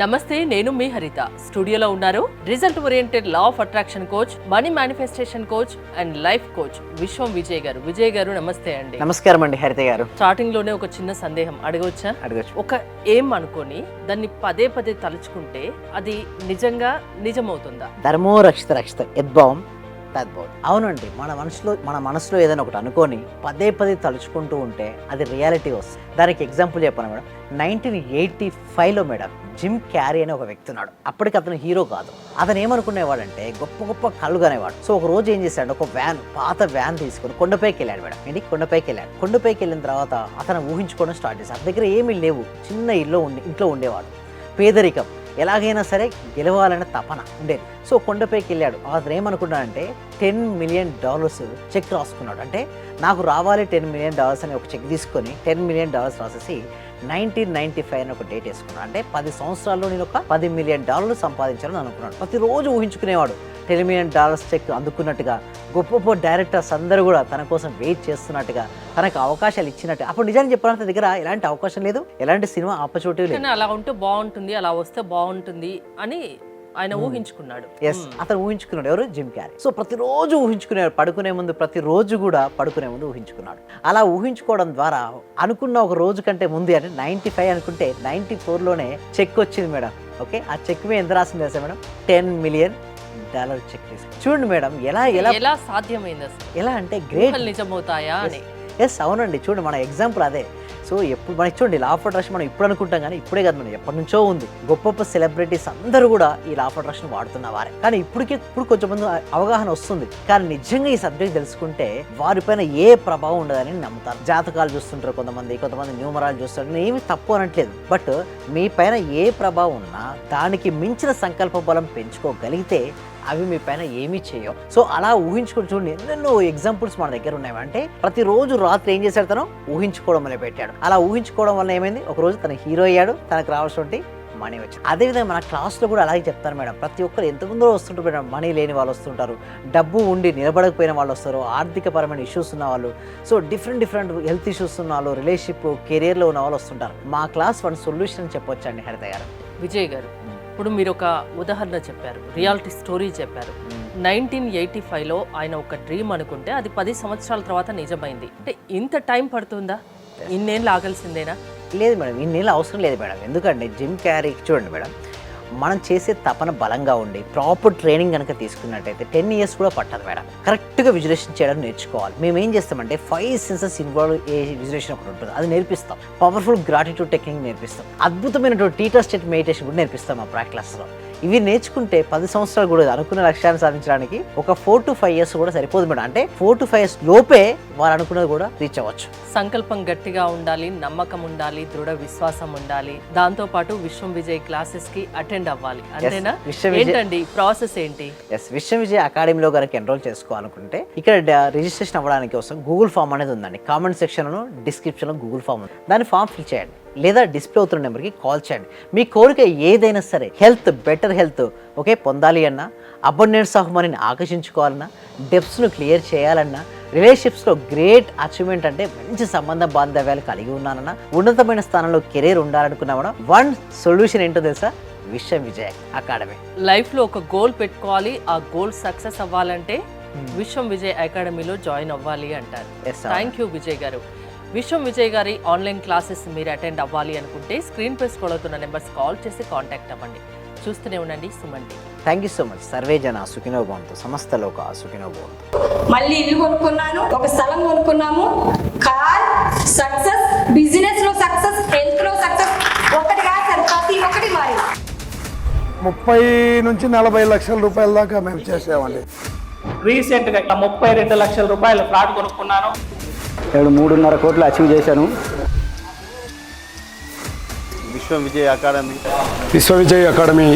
నమస్తే, నేను మీ హరిత. స్టూడియోలో ఉన్నారు result oriented law of attraction coach, money manifestation coach and life coach విశ్వం విజయ్ గారు. విజయ్ గారు నమస్తే అండి. నమస్కారం అండి హరిత గారు. స్టార్టింగ్ లోనే ఒక చిన్న సందేహం అడగవచ్చా? అడగచ్చు. ఒక ఏం అనుకొని దాన్ని పదే పదే తలుచుకుంటే అది నిజంగా నిజమవుతుందా? ధర్మో రక్షిత రక్షిత యద్భావం తద్భవం. అవునండి, మన మనసులో ఏదైనా ఒకటి అనుకొని పదే పదే తలుచుకుంటూ ఉంటే అది రియాలిటీ వస్తుంది. దానికి ఎగ్జాంపుల్ చెప్పాను మేడం. 1985లో మేడం జిమ్ క్యారీ అనే ఒక వ్యక్తి ఉన్నాడు. అప్పటికి అతను హీరో కాదు. అతను ఏమనుకునేవాడంటే గొప్ప గొప్ప కళ్ళు కనేవాడు. సో ఒక రోజు ఏం చేశాడు, ఒక పాత వ్యాన్ తీసుకొని కొండపైకి వెళ్ళాడు మేడం. ఏంటి, కొండపైకి వెళ్ళిన తర్వాత అతను ఊహించుకోవడం స్టార్ట్ చేశాడు. అతని దగ్గర ఏమీ లేవు, చిన్న ఇంట్లో ఉండేవాడు. పేదరికం, ఎలాగైనా సరే గెలవాలనే తపన ఉండేది. సో కొండపైకి వెళ్ళాడు. అతను ఏమనుకున్నాడంటే $10 million చెక్ రాసుకున్నాడు. అంటే నాకు రావాలి $10 million అని ఒక చెక్ తీసుకొని $10 million రాసేసి 1995 అని ఒక డేట్ వేసుకున్నాడు. అంటే 10 సంవత్సరాల్లో నేను ఒక $10 million సంపాదించాలని అనుకున్నాడు. ప్రతిరోజు ఊహించుకునేవాడు $10 million చెక్ అందుకున్నట్టుగా. గొప్ప గొప్ప డైరెక్టర్స్ అందరూ కూడా తన కోసం వెయిట్ చేస్తున్నట్టుగా, తనకు అవకాశాలు ఇచ్చినట్టు. అప్పుడు నిజాన్ని చెప్పాలంటే దగ్గర ఎలాంటి అవకాశం లేదు, ఎలాంటి సినిమా ఆపర్చునిటీ లేదు. అలా ఉంటే బాగుంటుంది, అలా వస్తే బాగుంటుంది అని ఆయన ఊహించుకున్నాడు. అతను ఊహించుకున్నాడు. ఎవరు? Jim Carrey. సో ప్రతిరోజు ఊహించుకునేవాడు. ప్రతిరోజు కూడా పడుకునే ముందు ఊహించుకున్నాడు. అలా ఊహించుకోవడం ద్వారా అనుకున్న ఒక రోజు కంటే ముందు, అంటే 95 అనుకుంటే 94లోనే చెక్ వచ్చింది మేడం. ఓకే, ఆ చెక్ మీద ఎంత రాసింది తెలుసా మేడం? $10 million చెక్ తీసుకు. చూడండి మేడం, ఎలా సాధ్యమైంది అసలు? ఎలా అంటే గ్రేట్. నిజమవుతాయా అని. ఎస్, అవునండి. చూడండి, మన ఎగ్జాంపుల్ అదే. సో ఎప్పుడు మనకి చూడండి, లా ఆఫ్ అట్రాక్షన్ మనం ఇప్పుడు అనుకుంటాం కానీ ఇప్పుడే కాదు, మనం ఎప్పటి నుంచో ఉంది. గొప్ప గొప్ప సెలబ్రిటీస్ అందరూ కూడా ఈ లా ఆఫ్ అట్రాక్షన్ వాడుతున్న వారే. కానీ ఇప్పుడు కొంచెం మంది అవగాహన వస్తుంది. కానీ నిజంగా ఈ సబ్జెక్ట్ తెలుసుకుంటే వారిపైన ఏ ప్రభావం ఉండదని నమ్ముతారు. జాతకాలు చూస్తుంటారు కొంతమంది న్యూమరాలు చూస్తారు. ఏమి తప్పు అనట్లేదు. బట్ మీ పైన ఏ ప్రభావం ఉన్నా దానికి మించిన సంకల్ప బలం పెంచుకోగలిగితే అవి మీ పైన ఏమీ చేయవు. సో అలా ఊహించుకొని చూడండి, ఎన్నెన్నో ఎగ్జాంపుల్స్ మన దగ్గర ఉన్నాయి. అంటే ప్రతిరోజు రాత్రి ఏం చేశాడు, తను ఊహించుకోవడం వల్ల పెట్టాడు. అలా ఊహించుకోవడం వల్ల ఏమైంది, ఒక రోజు తన హీరో అయ్యాడు, తనకు రావాల్సిన మనీ వచ్చింది. అదేవిధంగా మన క్లాస్లో కూడా అలాగే చెప్తాను మేడం. ప్రతి ఒక్కరు ఎంతమందో వస్తుంటారు మేడం. మనీ లేని వాళ్ళు వస్తుంటారు, డబ్బు ఉండి నిలబడకపోయిన వాళ్ళు వస్తారు, ఆర్థికపరమైన ఇష్యూస్ ఉన్న వాళ్ళు, సో డిఫరెంట్ హెల్త్ ఇష్యూస్ ఉన్న వాళ్ళు, రిలేషన్షిప్ కెరియర్లో ఉన్న వాళ్ళు వస్తుంటారు. మా క్లాస్ వన్ సొల్యూషన్ చెప్పొచ్చు అండి హరిత గారు. విజయ్ గారు, ఇప్పుడు మీరు ఒక ఉదాహరణ చెప్పారు, రియాలిటీ స్టోరీ చెప్పారు. 1985లో ఆయన ఒక డ్రీమ్ అనుకుంటే అది 10 సంవత్సరాల తర్వాత నిజమైంది. అంటే ఇంత టైం పడుతుందా? ఇన్నేళ్ళు ఆగాల్సిందేనా? లేదు మేడం, ఇన్నేళ్ళు అవసరం లేదు మేడం. ఎందుకంటే జిమ్ క్యారీ చూడండి మేడం, మనం చేసే తపన బలంగా ఉండి ప్రాపర్ ట్రైనింగ్ కనుక తీసుకున్నట్టయితే 10 years కూడా పట్టదు మేడం. కరెక్ట్గా విజులేషన్ చేయడం నేర్చుకోవాలి. మేము ఏం చేస్తామంటే 5 senses ఇన్వాల్వ్ ఏ విజులేషన్ ఒకటి ఉంటుంది, అది నేర్పిస్తాం. పవర్ఫుల్ గ్రాటిట్యూడ్ టెక్నిక్ నేర్పిస్తాం. అద్భుతమైనటువంటి టీటర్ స్టేట్ మెడిటేషన్ కూడా నేర్పిస్తాం మా ప్రాక్టీస్లో. ఇవి నేర్చుకుంటే 10 సంవత్సరాలు కూడా అనుకున్న లక్ష్యాన్ని సాధించడానికి ఒక 4 to 5 years కూడా సరిపోదు మేడం. అంటే 4 to 5 years లోపే వారు అనుకున్నది కూడా రీచ్ అవ్వచ్చు. సంకల్పం గట్టిగా ఉండాలి, నమ్మకం ఉండాలి, దృఢ విశ్వాసం ఉండాలి. దాంతో పాటు విశ్వం విజయ్ క్లాసెస్ కి అటెండ్ అవ్వాలి. అంతేనా? ఏంటండి ప్రాసెస్ ఏంటి? విశ్వం విజయ్ అకాడమీలో కనుక ఎన్రోల్ చేసుకోవాలనుకుంటే ఇక్కడ రిజిస్ట్రేషన్ అవ్వడానికి కోసం గూగుల్ ఫామ్ అనేది ఉందండి. కామెంట్ సెక్షన్ లో, డిస్క్రిప్షన్ లో గూగుల్ ఫామ్ ఉంది. దాన్ని ఫామ్ ఫిల్ చేయండి లేదా డిస్ప్లే అవుతున్న నెంబర్కి కాల్ చేయండి. మీ కోరిక ఏదైనా సరే, బెటర్ హెల్త్ ఓకే పొందాలి అన్నా, అబండెన్స్ ఆఫ్ మనీని ఆకర్షించుకోవాలన్నా, డెప్స్ను క్లియర్ చేయాలన్నా, రిలేషన్షిప్స్లో గ్రేట్ అచీవ్మెంట్ అంటే మంచి సంబంధ బాంధవ్యాలు కలిగి ఉన్నానన్నా, ఉన్నతమైన స్థానంలో కెరీర్ ఉండాలనుకున్నామన్నా, వన్ సొల్యూషన్ ఏంటో తెలుసా? విశ్వం విజయ్ అకాడమీ. లైఫ్లో ఒక గోల్ పెట్టుకోవాలి, ఆ గోల్ సక్సెస్ అవ్వాలంటే విశ్వం విజయ్ అకాడమీలో జాయిన్ అవ్వాలి అంటారు. థ్యాంక్ యూ విజయ్ గారు. విశ్వం విజయ్ గారి ఆన్లైన్ క్లాసెస్ మీరు అటెండ్ అవ్వాలి అనుకుంటే స్క్రీన్ పై స్క్రోల్ అవుతున్న నెంబర్స్ కాల్ చేసి కాంటాక్ట్ అవ్వండి. చూస్తూనే ఉండండి Suman TV. Thank you so much. Survey జన సుఖినో భవంతు, సమస్త లోక సుఖినో భవంతు. మళ్ళీ ఇల్లు కొనుక్కున్నాను, ఒక స్థలం కొనుక్కున్నాము. కార్ సక్సెస్, బిజినెస్ లో సక్సెస్, హెల్త్ లో సక్సెస్, ఒకటి కాదు సార్, ప్రతి ఒక్కటి మారి 30 నుంచి 40 లక్షల రూపాయల దాకా మేము చేసామండి. రీసెంట్గా 32 లక్షల రూపాయల ఫ్లాట్ కొనుక్కున్నాను. 3.5 కోట్లు అచీవ్ చేశాను. విశ్వం విజయ్ అకాడమీ. విశ్వ విజయ్ అకాడమీ